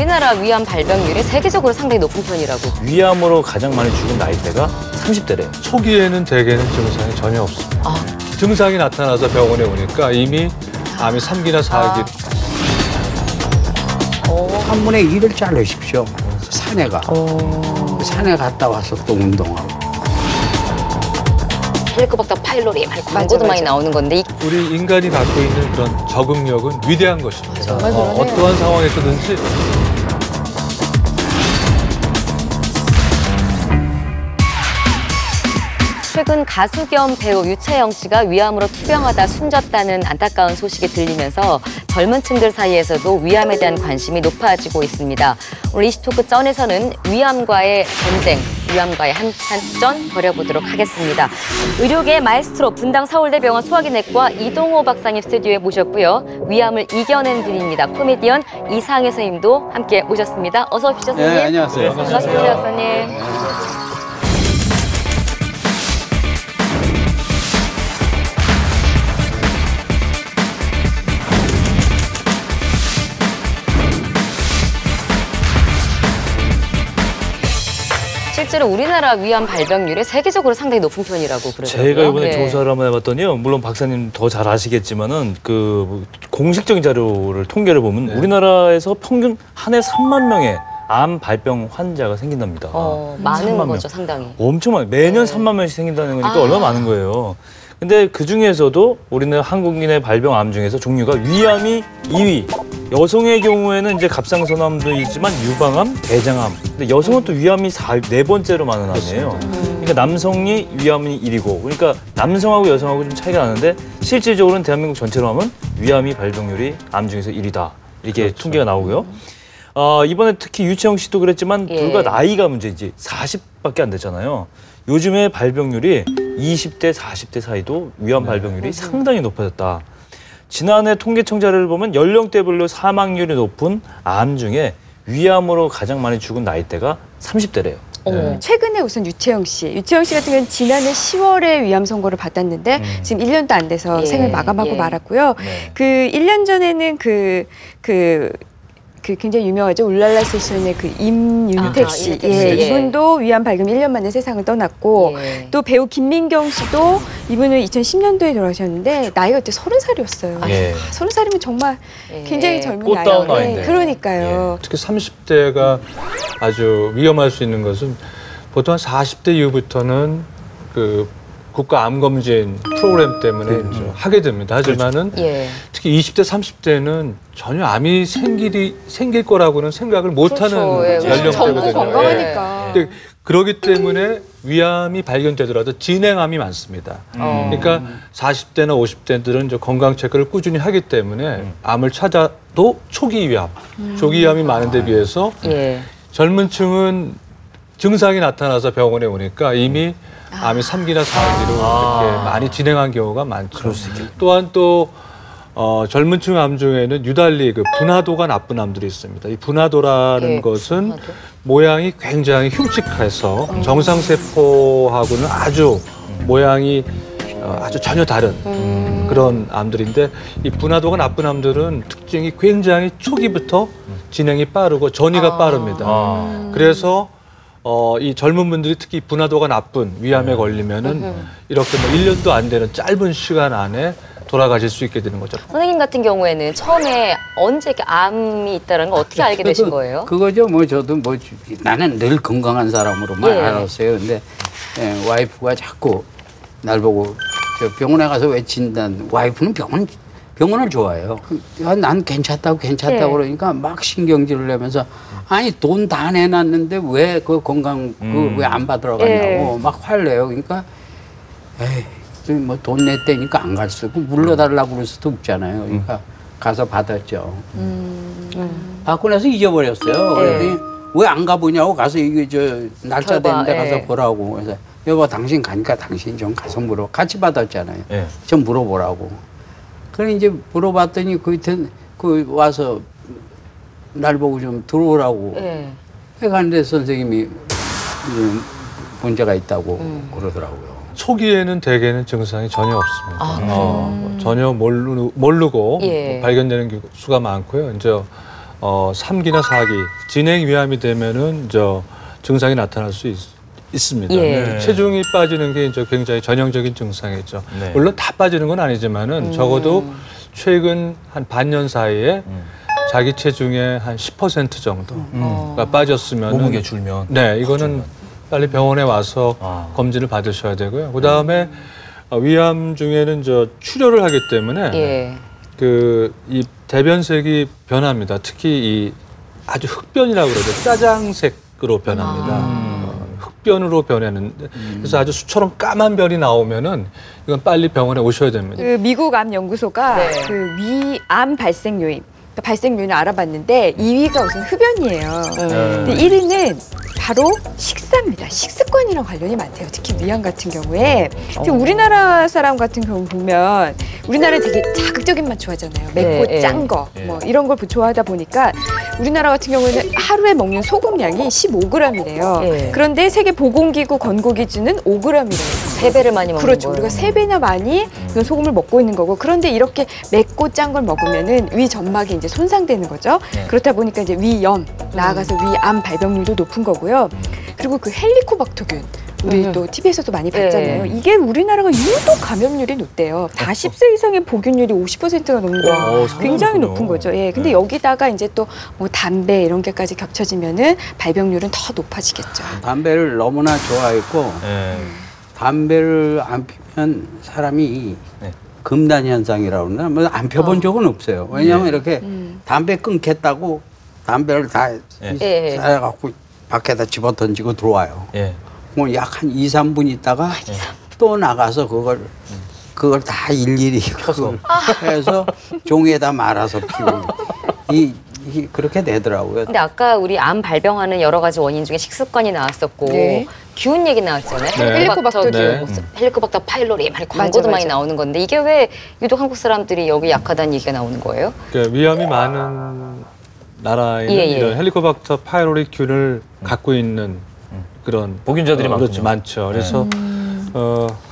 우리나라 위암 발병률이 세계적으로 상당히 높은 편이라고. 위암으로 가장 많이 죽은 나이대가 30대래요. 초기에는 대개는 증상이 전혀 없습니다. 증상이 나타나서 병원에 오니까 이미 암이 3기나 4기. 3분의 1을 자르십시오. 산에 가. 산에 갔다 와서 또 운동하고. 헬리코박터 파일로리 말고 광고도 많이 나오는 건데. 우리 인간이 갖고 있는 그런 적응력은 위대한 것입니다. 정말 그러네요. 어떠한 상황에서든지 최근 가수 겸 배우 유채영 씨가 위암으로 투병하다 숨졌다는 안타까운 소식이 들리면서 젊은 층들 사이에서도 위암에 대한 관심이 높아지고 있습니다. 오늘 이슈토크 쩐에서는 위암과의 전쟁, 위암과의 한탄전 벌여보도록 하겠습니다. 의료계의 마에스트로 분당 서울대병원 소화기내과 이동호 박사님 스튜디오에 모셨고요. 위암을 이겨낸 분입니다. 코미디언 이상해 선생님도 함께 모셨습니다. 어서 오십시오, 선생님. 네, 안녕하세요. 반갑습니다, 박사님. 실제로 우리나라 위암 발병률이 세계적으로 상당히 높은 편이라고 그러더라고요. 제가 이번에 네. 조사를 한번 해봤더니요. 물론 박사님 더 잘 아시겠지만은 그 공식적인 자료를 통계를 보면 우리나라에서 평균 한 해 3만 명의 암 발병 환자가 생긴답니다. 많은 3만 거죠, 명. 상당히. 엄청 많아요. 매년 3만 명씩 생긴다는 거니까 얼마나 많은 거예요. 근데 그 중에서도 우리나라 한국인의 발병 암 중에서 종류가 위암이 2위. 여성의 경우에는 이제 갑상선암도 있지만 유방암, 대장암. 근데 여성은 또 위암이 네 번째로 많은 암이에요. 그러니까 남성이 위암이 1위고, 그러니까 남성하고 여성하고 좀 차이가 나는데 실질적으로는 대한민국 전체로 하면 위암이 발병률이 암 중에서 1위다. 이렇게 그렇죠. 통계가 나오고요. 이번에 특히 유채영 씨도 그랬지만 불과 나이가 문제이지 40밖에 안 됐잖아요. 요즘에 발병률이 20대, 40대 사이도 위암 발병률이 상당히 높아졌다. 지난해 통계청 자료를 보면 연령대별로 사망률이 높은 암 중에 위암으로 가장 많이 죽은 나이대가 30대래요. 최근에 우선 유채영 씨 같은 경우는 지난해 10월에 위암 선고를 받았는데 지금 1년도 안 돼서 생을 마감하고 말았고요. 그 1년 전에는 그 굉장히 유명하죠. 울랄라 세션의 그 임윤택 씨. 이분도 위암 발병 1년 만에 세상을 떠났고 또 배우 김민경 씨도 이분은 2010년도에 돌아가셨는데 나이가 그때 30살이었어요. 30살이면 정말 굉장히 젊은 꽃다운 나이인데. 나이인데. 그러니까요. 특히 30대가 아주 위험할 수 있는 것은 보통 한 40대 이후부터는 그 국가 암검진 프로그램 때문에 이제 하게 됩니다. 하지만은 특히 20대, 30대는 전혀 암이 생길 거라고는 생각을 못하는 연령대거든요. 젊고 건강하니까. 근데 그렇기 때문에 위암이 발견되더라도 진행암이 많습니다. 그러니까 40대나 50대들은 이제 건강 체크를 꾸준히 하기 때문에 암을 찾아도 초기 위암, 조기 위암이 많은데 비해서 젊은 층은 증상이 나타나서 병원에 오니까 이미 암이 3기나 4기로 이렇게 많이 진행한 경우가 많죠. 또한 또 젊은 층 암 중에는 유달리 그 분화도가 나쁜 암들이 있습니다. 이 분화도라는 것은 모양이 굉장히 흉측해서 정상세포하고는 아주 모양이 아주 전혀 다른 그런 암들인데 이 분화도가 나쁜 암들은 특징이 굉장히 초기부터 진행이 빠르고 전이가 빠릅니다. 그래서 이 젊은 분들이 특히 분화도가 나쁜 위암에 걸리면은 이렇게 뭐 1년도 안 되는 짧은 시간 안에 돌아가실 수 있게 되는 거죠. 선생님 같은 경우에는 처음에 언제 이렇게 암이 있다는 걸 어떻게 알게 되신 거예요? 그거죠. 뭐 저도 뭐 나는 늘 건강한 사람으로만 알았어요. 근데 와이프가 자꾸 날 보고 저 병원에 가서 왜 진단? 와이프는 병원을 좋아해요. 난 괜찮다고 그러니까 막 신경질을 내면서 아니 돈 다 내놨는데 왜 그 건강 왜 안 받으러 가냐고 막 화를 내요. 그러니까 에이 뭐 돈 냈다니까 안 갈 수고 물러달라고 그럴 수도 없잖아요. 그러니까 가서 받았죠. 받고 나서 잊어버렸어요. 그랬더니 왜 안 가보냐고 가서 이게 저 날짜 됐는데 가서 보라고. 그래서 여보 당신 가니까 당신 좀 가서 물어. 같이 받았잖아요. 좀 물어보라고. 그래 이제 물어봤더니 그 와서 날 보고 좀 들어오라고 해가는데 선생님이 문제가 있다고 그러더라고요. 초기에는 대개는 증상이 전혀 없습니다. 전혀 모르고 발견되는 수가 많고요. 이제 3기나 4기 진행 위암이 되면은 증상이 나타날 수 있습니다. 예. 체중이 빠지는 게 이제 굉장히 전형적인 증상이죠. 네. 물론 다 빠지는 건 아니지만은 적어도 최근 한 반년 사이에 자기 체중의 한 10% 정도가 빠졌으면 몸무게 줄면. 네, 이거는 빨리 병원에 와서 검진을 받으셔야 되고요. 그다음에 위암 중에는 출혈을 하기 때문에 예. 이 대변색이 변합니다. 특히 이 아주 흑변이라고 그러죠. 짜장색으로 변합니다. 흑변으로 변하는데 그래서 아주 수처럼 까만 변이 나오면은 이건 빨리 병원에 오셔야 됩니다. 그 미국 암 연구소가 네. 그 위암 발생 요인, 그러니까 발생 요인을 알아봤는데 2위가 우선 흡연이에요. 근데 1위는 바로 식사입니다. 식습관이랑 관련이 많대요. 특히 위암 같은 경우에. 특히 우리나라 사람 같은 경우 보면 우리나라는 되게 자극적인 맛 좋아하잖아요. 맵고 네, 짠 거, 뭐 이런 걸 좋아하다 보니까 우리나라 같은 경우에는 하루에 먹는 소금량이 15g이래요. 네. 그런데 세계보건기구 권고 기준은 5g이래요. 3배를 많이 먹는 그렇죠. 거예요. 우리가 3배나 많이 그 소금을 먹고 있는 거고, 그런데 이렇게 맵고 짠 걸 먹으면은 위 점막이 이제 손상되는 거죠. 네. 그렇다 보니까 이제 위염, 나아가서 위암 발병률도 높은 거고요. 그리고 그 헬리코박터균. 우리 또 TV에서도 많이 봤잖아요. 네. 이게 우리나라가 유독 감염률이 높대요. 40세 이상의 보균률이 50%가 넘는 거. 굉장히 높은 거죠. 예. 근데 여기다가 이제 또 뭐 담배 이런 게까지 겹쳐지면은 발병률은 더 높아지겠죠. 담배를 너무나 좋아했고 네. 담배를 안 피면 사람이 네. 금단 현상이라고 그러나 뭐안 펴본 적은 없어요. 왜냐하면 이렇게 담배 끊겠다고 담배를 다 예. 쌓아갖고 밖에다 집어 던지고 들어와요. 예. 뭐 약 한 2, 3분 있다가 또 나가서 그걸 다 일일이 그걸 해서 종이에다 말아서 피우고 그렇게 되더라고요. 근데 아까 우리 암 발병하는 여러 가지 원인 중에 식습관이 나왔었고 네. 균 얘기 나왔잖아요. 네. 헬리코박터균. 네. 헬리코박터 파일로리 광고도 맞아. 많이 나오는 건데 이게 왜 유독 한국 사람들이 여기 약하다는 얘기가 나오는 거예요? 그러니까 위암이 많은 나라에는 예. 이런 헬리코박터 파이로리 균을 갖고 있는 그런 보균자들이 그렇죠, 많군요. 많죠. 그래서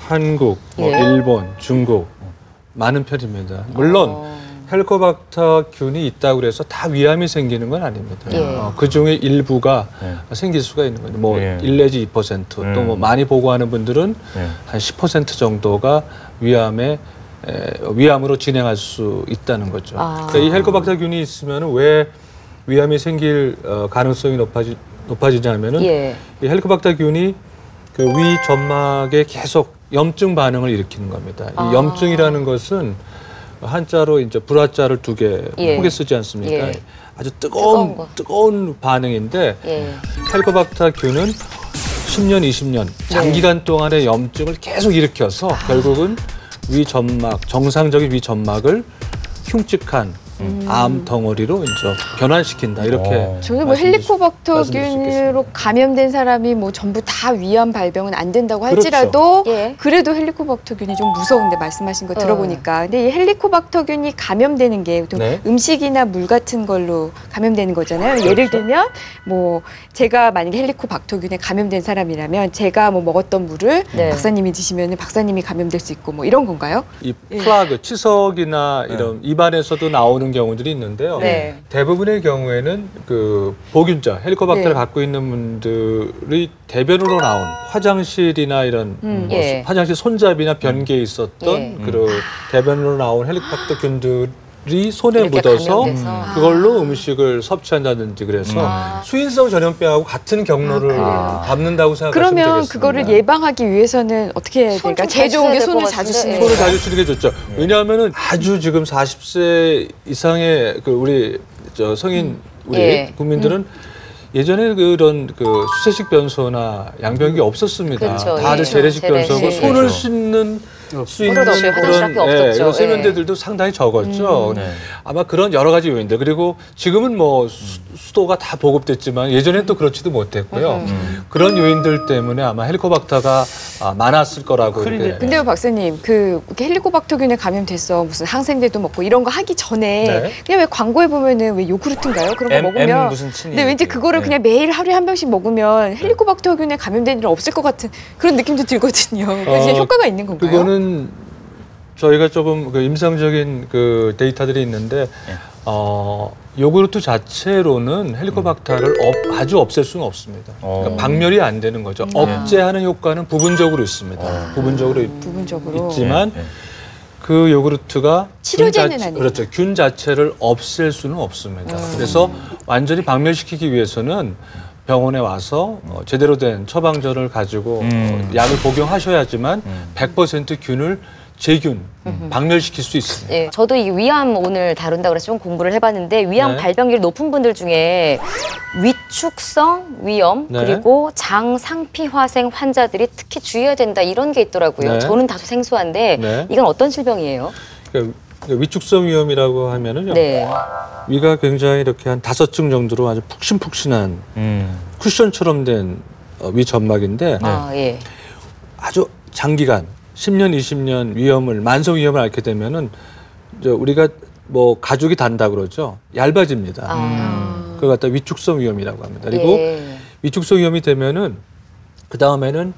한국, 뭐 예. 일본, 중국 많은 편입니다. 물론 헬리코박터 균이 있다고 해서 다 위암이 생기는 건 아닙니다. 예. 그 중에 일부가 네. 생길 수가 있는 거죠. 뭐 예. 1 내지 2%, 또 뭐 많이 보고하는 분들은 네. 한 10% 정도가 위암으로 진행할 수 있다는 거죠. 그러니까 이 헬리코박터균이 있으면 왜 위암이 생길 가능성이 높아지냐면은 예. 이 헬리코박터균이 그 위 점막에 계속 염증 반응을 일으키는 겁니다. 이 염증이라는 것은 한자로 이제 불화자를 2개 예. 혹에 쓰지 않습니까? 예. 아주 뜨거운 거. 뜨거운 반응인데 예. 헬리코박터균은 10년, 20년 장기간 동안의 염증을 계속 일으켜서 결국은 위 점막, 정상적인 위 점막을 흉측한 암 덩어리로 이제 변환시킨다 이렇게. 저는 뭐 말씀드릴 수 헬리코박터균으로 있겠습니다. 감염된 사람이 뭐 전부 다 위암 발병은 안 된다고 그렇죠. 할지라도 예. 그래도 헬리코박터균이 좀 무서운데 말씀하신 거 들어보니까. 근데 이 헬리코박터균이 감염되는 게 보통 네. 음식이나 물 같은 걸로 감염되는 거잖아요. 예를 들면 뭐 제가 만약에 헬리코박터균에 감염된 사람이라면 제가 뭐 먹었던 물을 네. 박사님이 드시면 박사님이 감염될 수 있고 뭐 이런 건가요? 이 플라그, 치석이나 이런 입안에서도 나오는 경우들이 있는데요. 네. 대부분의 경우에는 그 보균자, 헬리코박터를 네. 갖고 있는 분들이 대변으로 나온 화장실이나 이런 뭐 예. 화장실 손잡이나 변기에 있었던 예. 그런 대변으로 나온 헬리코박터균들이 손에 이렇게 묻어서 감염돼서. 그걸로 음식을 섭취한다든지 그래서 수인성 전염병하고 같은 경로를 밟는다고 생각하시면 그러면 되겠습니다. 그거를 예방하기 위해서는 어떻게 해야 손 될까? 좀 제일 좋은 게 잘 손을 씻어야 자주 될것 씻는 같은데. 손을 자주 쓰는 게 좋죠. 왜냐하면은 아주 지금 40세 이상의 그 우리 성인 우리 예. 국민들은 예전에 그런 그 수세식 변소나 양변기 없었습니다. 그렇죠. 다들 예. 재래식 변소고 재래식. 손을 그렇죠. 씻는 수 있는 그렇죠. 화장실밖에 없었죠. 이런 예. 세면대들도 상당히 적었죠. 네. 아마 그런 여러 가지 요인들 그리고 지금은 뭐 수도가 다 보급됐지만 예전엔 또 그렇지도 못했고요. 그런 요인들 때문에 아마 헬리코박터가 많았을 거라고. 이렇게. 근데요, 박사님, 그 이렇게 헬리코박터균에 감염됐어 무슨 항생제도 먹고 이런 거 하기 전에 네. 그냥 왜 광고에 보면은 왜 요구르트인가요? 그런 거 M 먹으면. 무슨 친이. 근데 왠지 그거를 네. 그냥 매일 하루에 한 병씩 먹으면 헬리코박터균에 감염된 일은 없을 것 같은 그런 느낌도 들거든요. 그래서 효과가 있는 건가요? 그거는 저희가 조금 그 임상적인 그 데이터들이 있는데 요구르트 자체로는 헬리코박터를 아주 없앨 수는 없습니다. 그러니까 박멸이 안 되는 거죠. 억제하는 효과는 부분적으로 있습니다. 부분적으로 있지만 그 요구르트가 치료제는 아니에요. 그렇죠. 균 자체를 없앨 수는 없습니다. 그래서 완전히 박멸시키기 위해서는 병원에 와서 제대로 된 처방전을 가지고 약을 복용하셔야지만 100% 균을 제균, 박멸시킬 수 있습니다. 예, 저도 이 위암 오늘 다룬다고 그래서 좀 공부를 해봤는데 위암 네. 발병률이 높은 분들 중에 위축성 위염 네. 그리고 장상피화생 환자들이 특히 주의해야 된다 이런 게 있더라고요. 네. 저는 다소 생소한데 네. 이건 어떤 질병이에요? 그러니까 위축성 위염이라고 하면은요. 네. 위가 굉장히 이렇게 한 5층 정도로 아주 푹신푹신한 쿠션처럼 된 위 점막인데 아, 예. 아주 장기간 10년, 20년 위염을 만성 위염을 앓게 되면은 우리가 뭐 가죽이 단다 그러죠. 얇아집니다. 그걸 갖다 위축성 위염이라고 합니다. 그리고 예. 위축성 위염이 되면은 그 다음에는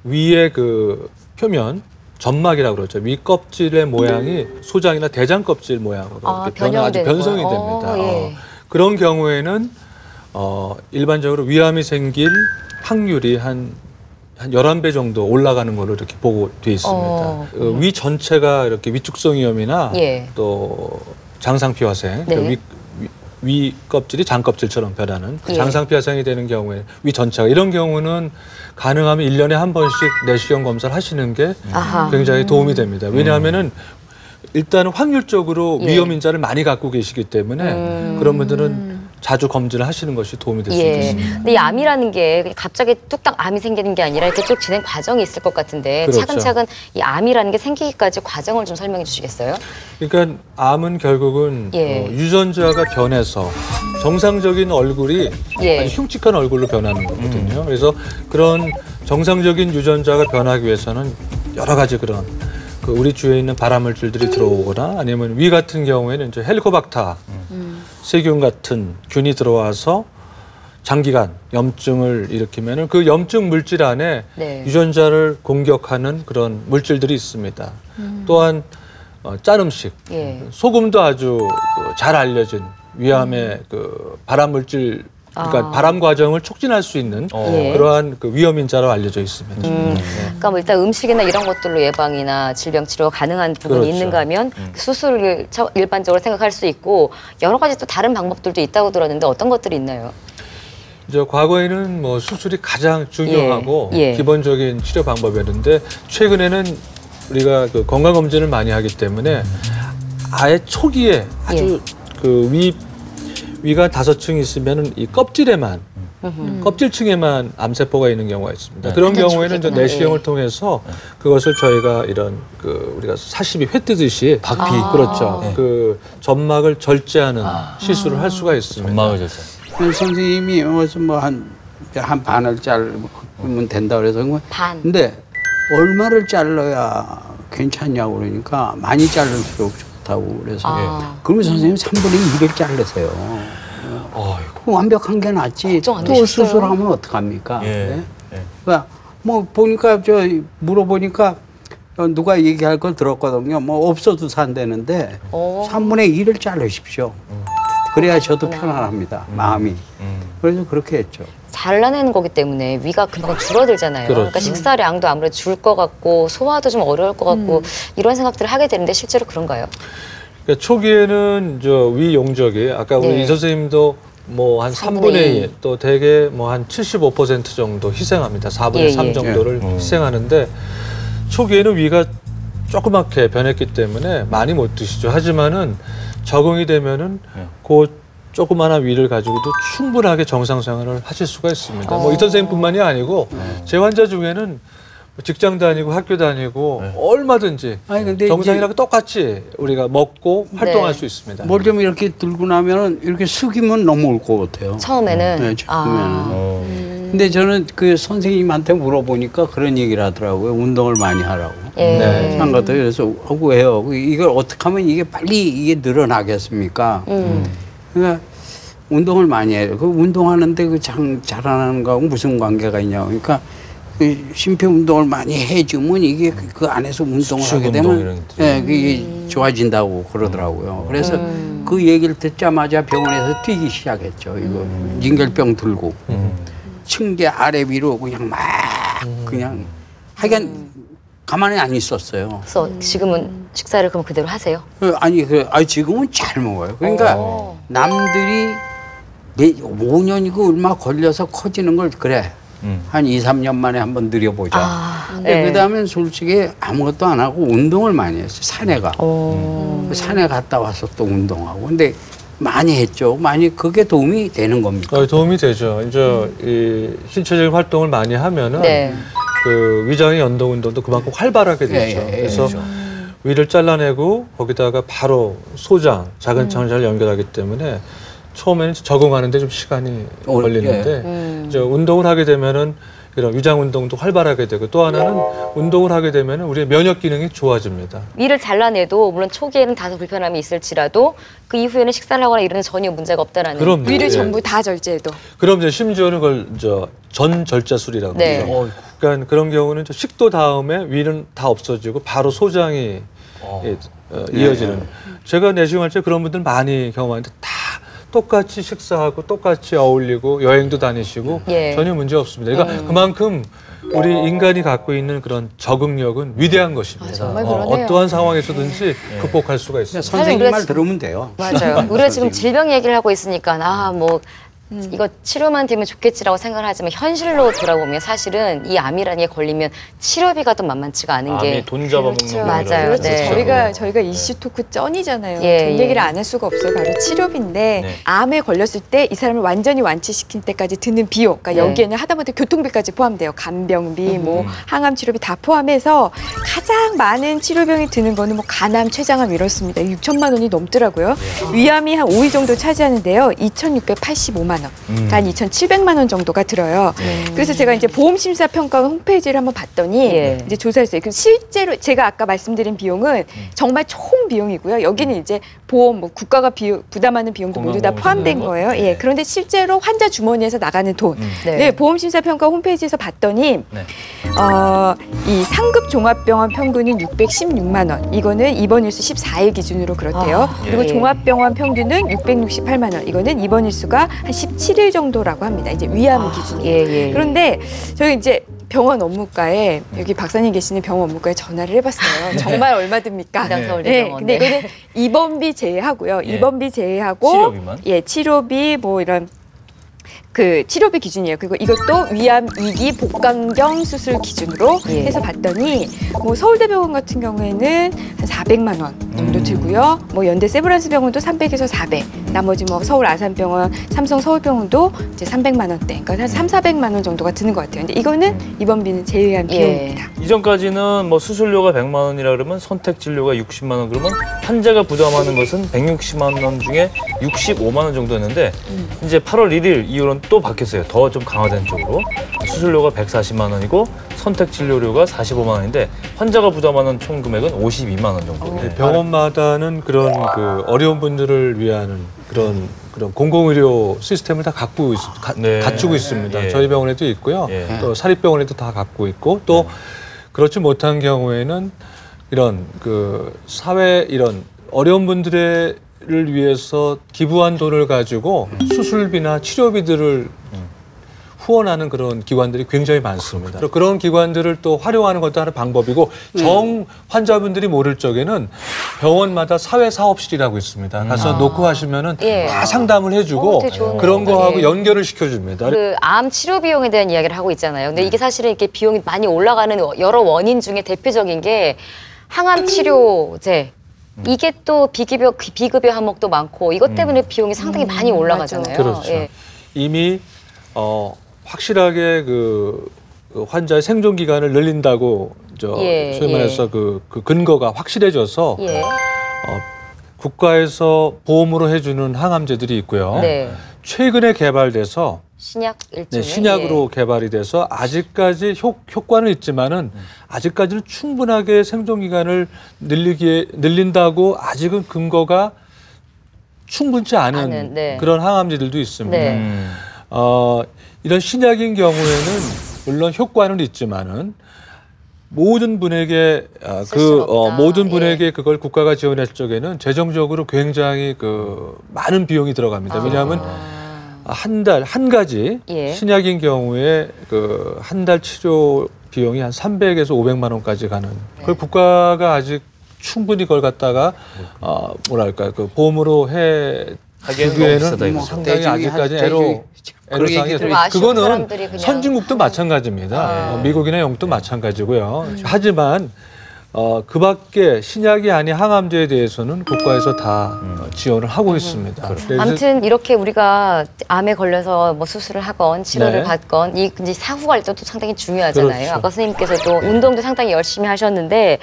위의 그 표면 점막이라고 그러죠. 위 껍질의 모양이 소장이나 대장 껍질 모양으로 이렇게 아주 변성이 됩니다. 예. 그런 경우에는 일반적으로 위암이 생길 확률이 한 11배 정도 올라가는 걸로 이렇게 보고돼 있습니다. 위 전체가 이렇게 위축성 위염이나 예. 또 장상피화생, 네. 위 껍질이 장 껍질처럼 변하는 예. 장상피화생이 되는 경우에 위 전체가 이런 경우는 가능하면 1년에 한 번씩 내시경 검사를 하시는 게 아하. 굉장히 도움이 됩니다. 왜냐하면은 일단은 확률적으로 예. 위험 인자를 많이 갖고 계시기 때문에 그런 분들은 자주 검진을 하시는 것이 도움이 될 수 예. 있습니다. 근데 이 암이라는 게 갑자기 뚝딱 암이 생기는 게 아니라 이렇게 쭉 진행 과정이 있을 것 같은데 그렇죠. 차근차근 이 암이라는 게 생기기까지 과정을 좀 설명해 주시겠어요? 그러니까 암은 결국은 예. 유전자가 변해서 정상적인 얼굴이 예. 아주 흉측한 얼굴로 변하는 거거든요. 그래서 그런 정상적인 유전자가 변하기 위해서는 여러 가지 그런 그 우리 주위에 있는 발암물질들이 들어오거나 아니면 위 같은 경우에는 이제 헬리코박터 세균 같은 균이 들어와서 장기간 염증을 일으키면은 그 염증 물질 안에 네. 유전자를 공격하는 그런 물질들이 있습니다. 또한 짠 음식, 예. 소금도 아주 잘 알려진 위암의 그 발암 물질, 그러니까 발암 과정을 촉진할 수 있는 예. 그러한 그 위험인자로 알려져 있습니다. 그러니까 뭐 일단 음식이나 이런 것들로 예방이나 질병 치료가 가능한 부분이 그렇죠. 있는가 하면 수술을 일반적으로 생각할 수 있고 여러 가지 또 다른 방법들도 있다고 들었는데 어떤 것들이 있나요? 이제 과거에는 뭐 수술이 가장 중요하고 예. 예. 기본적인 치료 방법이었는데 최근에는 우리가 그 건강 검진을 많이 하기 때문에 아예 초기에 아주 그 위가 5층 있으면은 이 껍질에만 껍질층에만 암세포가 있는 경우가 있습니다. 그런 완전 경우에는 이제 초기구나. 내시경을 통해서 그것을 저희가 이런 그 우리가 사시미 회 뜨듯이 박피. 그렇죠. 그 점막을 절제하는 시술을 할 수가 있습니다. 전망을 줬어요. 선생님이 어서 뭐 한 반을 자르면 된다 그래서 반. 근데 얼마를 잘라야 괜찮냐고 그러니까 많이 자를수록 좋다고 그래서 그러면 선생님 3분의 1을 자르세요. 완벽한 게 낫지. 걱정 안 또 되셨어요? 수술하면 어떡합니까? 예. 네? 예. 그러니까 뭐 보니까 물어보니까 누가 얘기할 걸 들었거든요. 뭐 없어도 산다는데 3분의 1을 자르십시오. 그래야 저도 편안합니다. 마음이. 그래서 그렇게 했죠. 잘라내는 거기 때문에 위가 금방 줄어들잖아요. 그렇죠. 그러니까 식사량도 아무래도 줄 것 같고 소화도 좀 어려울 것 같고 이런 생각들을 하게 되는데 실제로 그런가요? 그러니까 초기에는 저 위 용적이 아까 우리 네. 이 선생님도 뭐 한 3분의 1, 또 대개 뭐 한 75% 정도 희생합니다. 4분의 3 정도를 희생하는데 초기에는 위가 조그맣게 변했기 때문에 많이 못 드시죠. 하지만은 적응이 되면은 그 조그마한 위를 가지고도 충분하게 정상 생활을 하실 수가 있습니다. 뭐 이 선생님뿐만이 아니고 제 환자 중에는 직장 다니고 학교 다니고 얼마든지 아니, 근데 정상이랑 똑같이 우리가 먹고 활동할 수 있습니다. 뭘 좀 이렇게 들고 나면은 이렇게 숙이면 넘어올 것 같아요. 처음에는? 네, 처음에는. 근데 저는 그 선생님한테 물어보니까 그런 얘기를 하더라고요. 운동을 많이 하라고. 예. 한 것도 그래서 왜요? 이걸 어떻게 하면 이게 빨리 이게 늘어나겠습니까? 그러니까 운동을 많이 해요. 그 운동하는데 그 자라나는 거하고 무슨 관계가 있냐고. 그러니까 심폐 운동을 많이 해주면 이게 그 안에서 운동을 하게 되면 그게 좋아진다고 그러더라고요. 그래서 그 얘기를 듣자마자 병원에서 뛰기 시작했죠. 이거 링겔병 들고 층계 아래 위로 그냥 막 그냥 하여간 가만히 안 있었어요. 그래서 지금은 식사를 그럼 그대로 하세요? 아니 지금은 잘 먹어요. 그러니까 남들이 5년이고 얼마 걸려서 커지는 걸 그래. 한 2, 3년 만에 한번 느려보자. 근데 그다음엔 솔직히 아무것도 안 하고 운동을 많이 했어요. 산에 가. 산에 갔다 와서 또 운동하고. 근데 많이 했죠. 많이 그게 도움이 되는 겁니까? 도움이 되죠. 이제 이 신체적인 활동을 많이 하면은 그 위장의 연동 운동도 그만큼 활발하게 되죠. 그래서 그렇죠. 위를 잘라내고 거기다가 바로 소장, 작은 창을 잘 연결하기 때문에 처음에는 적응하는데 좀 시간이 걸리는데 이제 운동을 하게 되면은 이런 위장 운동도 활발하게 되고 또 하나는 운동을 하게 되면은 우리의 면역 기능이 좋아집니다. 위를 잘라내도 물론 초기에는 다소 불편함이 있을지라도 그 이후에는 식사를 하거나 이러는 전혀 문제가 없다라는. 그럼요. 위를 전부 다 절제해도. 그럼 이제 심지어는 그걸 전절제술이라고 그러죠. 그러니까 그런 경우는 식도 다음에 위는 다 없어지고 바로 소장이 이어지는. 제가 내시경할 때 그런 분들 많이 경험하는데 다 똑같이 식사하고 똑같이 어울리고 여행도 다니시고 전혀 문제 없습니다. 그러니까 그만큼 우리 인간이 갖고 있는 그런 적응력은 위대한 것입니다. 정말 그러네요. 어떠한 상황에서든지 극복할 수가 있습니다. 선생님 말 들으면 돼요. 맞아요. 우리가 지금 질병 얘기를 하고 있으니까 이거 치료만 되면 좋겠지라고 생각을 하지만 현실로 돌아보면 사실은 이 암이라는 게 걸리면 치료비가 또 만만치가 않은 게. 암이 돈 잡아먹는 그렇죠. 맞아요. 그렇죠. 네. 저희가 이슈 토크 쩐이잖아요. 돈 얘기를 안 할 수가 없어요. 바로 치료비인데 암에 걸렸을 때 이 사람을 완전히 완치시킨 때까지 드는 비용, 그러니까 여기에는 하다못해 교통비까지 포함돼요. 간병비, 항암 치료비 다 포함해서 가장 많은 치료비용이 드는 거는 간암, 췌장암 이렇습니다. 6천만 원이 넘더라고요. 위암이 한 5위 정도 차지하는데요. 2,685만 원. 한 2,700만 원 정도가 들어요. 그래서 제가 이제 보험심사평가 홈페이지를 한번 봤더니 이제 조사했어요. 그 실제로 제가 아까 말씀드린 비용은 정말 총 비용이고요. 여기는 이제 보험, 국가가 부담하는 비용도 모두 다 포함된 거예요. 그런데 실제로 환자 주머니에서 나가는 돈. 보험심사평가 홈페이지에서 봤더니 이 상급 종합병원 평균은 616만 원. 이거는 입원일수 14일 기준으로 그렇대요. 그리고 종합병원 평균은 668만 원. 이거는 입원일수가 한 17일 정도라고 합니다. 이제 위암 기준이에요. 그런데 저희 이제 병원 업무과에 여기 박사님 계시는 병원 업무과에 전화를 해봤어요. 정말 얼마 듭니까? 서울대병원. 근데 이거는 입원비 제외하고요. 입원비 제외하고 치료비만? 치료비 이런 그 치료비 기준이에요. 그리고 이것도 위암 2기 복강경 수술 기준으로 해서 봤더니 서울대병원 같은 경우에는 한 400만 원 정도 들고요. 연대 세브란스 병원도 300에서 400. 나머지 서울 아산병원, 삼성 서울병원도 이제 300만 원대. 그러니까 한 3,400만 원 정도가 드는 것 같아요. 근데 이거는 입원비는 제외한 비용입니다. 이전까지는 수술료가 100만 원이라 그러면 선택 진료가 60만 원 그러면 환자가 부담하는 것은 160만 원 중에 65만 원 정도였는데 이제 8월 1일 이후로는 또 바뀌었어요. 더 좀 강화된 쪽으로. 수술료가 140만 원이고 선택 진료료가 45만 원인데 환자가 부담하는 총 금액은 52만 원 정도. 병원마다는 그런 그 어려운 분들을 위한 그런 공공의료 시스템을 다 갖추고 있습니다. 저희 병원에도 있고요. 또 사립병원에도 다 갖고 있고 또 그렇지 못한 경우에는 이런 사회 이런 어려운 분들을 위해서 기부한 돈을 가지고 수술비나 치료비들을 후원하는 그런 기관들이 굉장히 많습니다. 그런 기관들을 또 활용하는 것도 하나의 방법이고 환자분들이 모를 적에는 병원마다 사회사업실이라고 있습니다. 가서 놓고 하시면은 다 상담을 해주고 그런 거하고 연결을 시켜줍니다. 그 암 치료 비용에 대한 이야기를 하고 있잖아요. 근데 이게 사실은 이렇게 비용이 많이 올라가는 여러 원인 중에 대표적인 게 항암 치료제. 이게 또 비급여 항목도 많고 이것 때문에 비용이 상당히 많이 올라가잖아요. 그렇죠. 이미 확실하게 그 환자의 생존 기간을 늘린다고 소위 말해서 그 근거가 확실해져서 국가에서 보험으로 해주는 항암제들이 있고요. 최근에 개발돼서 신약으로 개발이 돼서 아직까지 효과는 있지만은 아직까지는 충분하게 생존 기간을 늘린다고 아직은 근거가 충분치 않은 그런 항암제들도 있습니다. 이런 신약인 경우에는 물론 효과는 있지만은 모든 분에게 쓸 수는 없다. 모든 분에게 그걸 국가가 지원할 적에는 재정적으로 굉장히 그 많은 비용이 들어갑니다. 왜냐하면 한 가지 예. 신약인 경우에 그 한 달 치료 비용이 한 300에서 500만 원까지 가는. 그걸 국가가 아직 충분히 그걸 갖다가 뭐랄까 그 보험으로 하기에는 너무 비싸다, 이거죠. 상당히 대중이 아직까지 한 애로사항이 좀 아쉬운 그거는 사람들이 그냥 선진국도 마찬가지입니다. 미국이나 영국도 마찬가지고요. 하지만 그 밖에 신약이 아닌 항암제에 대해서는 국가에서 다 지원을 하고 있습니다. 그래서 아무튼 이렇게 우리가 암에 걸려서 뭐 수술을 하건 치료를 네. 받건 이 이제 사후 관리도 상당히 중요하잖아요. 그렇죠. 아까 선생님께서도 운동도 상당히 열심히 하셨는데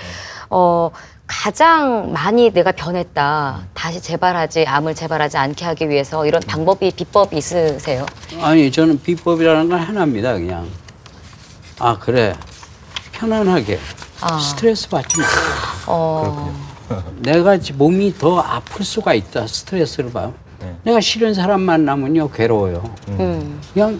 가장 많이 내가 변했다. 다시 암을 재발하지 않게 하기 위해서 이런 비법이 있으세요? 아니 저는 비법이라는 건 하나입니다. 그냥 그래 편안하게 스트레스 받지 마. 내가 몸이 더 아플 수가 있다. 스트레스를 봐. 내가 싫은 사람 만나면요 괴로워요. 그냥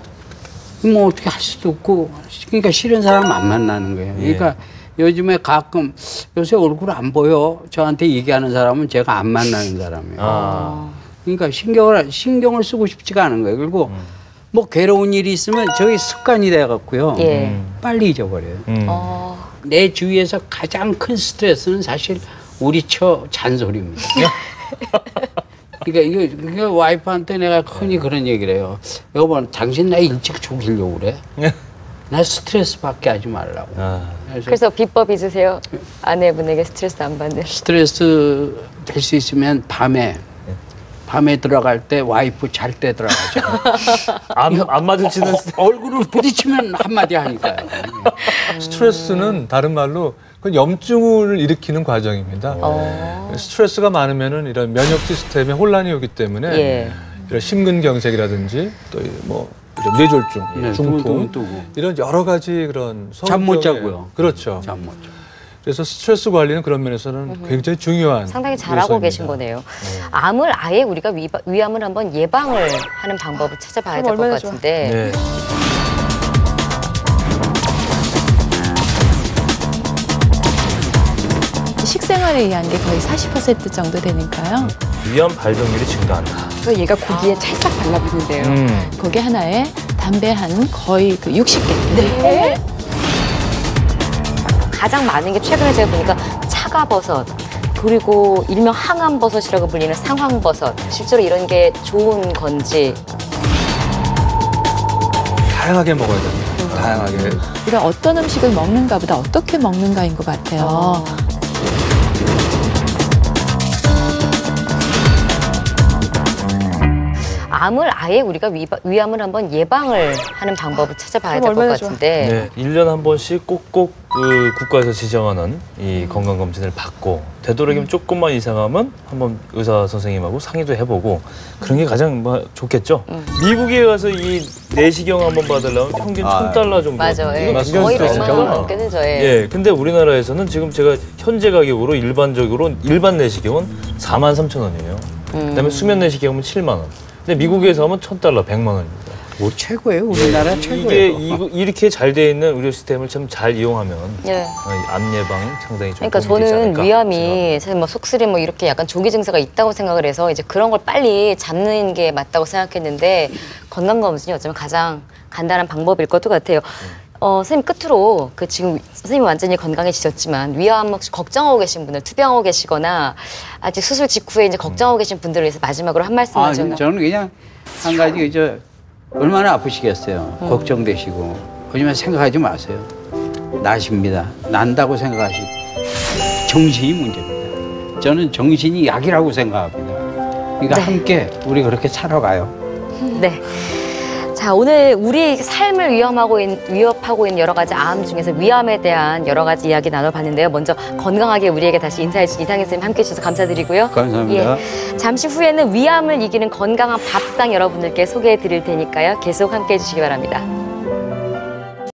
뭐 어떻게 할 수도 없고 그러니까 싫은 사람 안 만나는 거예요. 그러니까 요즘에 가끔 요새 얼굴 안 보여 저한테 얘기하는 사람은 제가 안 만나는 사람이에요. 그러니까 신경을 쓰고 싶지가 않은 거예요. 그리고 뭐 괴로운 일이 있으면 저게 습관이 돼갖고요. 빨리 잊어버려요. 내 주위에서 가장 큰 스트레스는 사실 우리 처 잔소리입니다. 그러니까 이거 와이프한테 내가 흔히 그런 얘기를 해요. 여보, 당신 나 일찍 죽이려고 그래? 나 스트레스 받게 하지 말라고. 그래서 비법 있으세요? 아내분에게 스트레스 안 받는. 스트레스 될 수 있으면 밤에 들어갈 때 와이프 잘 때 들어가죠. 안 마주치는 얼굴을 부딪히면 한마디 하니까요. 스트레스는 다른 말로 그 염증을 일으키는 과정입니다. 스트레스가 많으면은 이런 면역 시스템에 혼란이 오기 때문에 이런 심근경색이라든지 또 뭐 뇌졸중, 중풍 이런 여러 가지 그런 잠 못 자고요. 그렇죠. 잠 못 자. 그래서 스트레스 관리는 그런 면에서는 굉장히 중요한 상당히 잘하고 요소입니다. 계신 거네요. 암을 아예 우리가 위암을 한번 예방을 하는 방법을 찾아봐야 될 것 얼마나 좋아. 같은데. 네. 식생활에 의한 게 거의 40% 정도 되니까요. 위암 발병률이 증가한다. 그래서 얘가 고기에 찰싹 달라붙는데요. 거기 하나에 담배 한 거의 그 60개. 네. 가장 많은 게 최근에 제가 보니까 차가버섯 그리고 일명 항암버섯이라고 불리는 상황버섯 실제로 이런 게 좋은 건지 다양하게 먹어야 됩니다. 다양하게. 우리가 어떤 음식을 먹는가보다 어떻게 먹는가인 것 같아요. 암을 아예 우리가 위암을 한번 예방을 하는 방법을 찾아봐야 될 것 얼마나 좋아. 같은데. 네, 1년에 한 번씩 꼭꼭 그 국가에서 지정하는 이 건강검진을 받고 되도록이면 조금만 이상하면 한번 의사 선생님하고 상의도 해보고 그런 게 가장 좋겠죠. 미국에 가서 이 내시경 한번 받으려면 평균 $1,000 정도. 맞아요. 이거 거의 굉장히 100만 비싸잖아요. 원 넘게 되죠. 예, 근데 우리나라에서는 지금 제가 현재 가격으로 일반적으로 일반 내시경은 43,000원이에요. 그다음에 수면 내시경은 7만 원. 근데 미국에서 하면 $1,000, 100만 원입니다. 뭐 최고예요. 우리나라 이게 최고예요. 이렇게 잘 돼 있는 의료 시스템을 참 잘 이용하면 예. 암 예방이 상당히 좀 그러니까 도움이 되지 저는 않을까 위암이 사실 뭐 속쓰림 뭐 이렇게 약간 조기 증세가 있다고 생각을 해서 이제 그런 걸 빨리 잡는 게 맞다고 생각했는데 건강검진이 어쩌면 가장 간단한 방법일 것도 같아요. 선생님 끝으로 그 지금 선생님이 완전히 건강해지셨지만 위암 혹시 걱정하고 계신 분들 투병하고 계시거나 아직 수술 직후에 이제 걱정하고 계신 분들을 위해서 마지막으로 한 말씀 하시면. 저는 그냥 한 가지 얼마나 아프시겠어요. 걱정되시고 하지만 생각하지 마세요. 나십니다. 난다고 생각하시고 정신이 문제입니다. 저는 정신이 약이라고 생각합니다. 그러니까 함께 우리 그렇게 살아가요. 네. 자, 오늘 우리 삶을 위협하고 있는 여러 가지 암 중에서 위암에 대한 여러 가지 이야기 나눠봤는데요. 먼저 건강하게 우리에게 다시 인사해주신 이상희 선생님 함께해 주셔서 감사드리고요. 감사합니다. 예, 잠시 후에는 위암을 이기는 건강한 밥상 여러분들께 소개해 드릴 테니까요. 계속 함께해 주시기 바랍니다.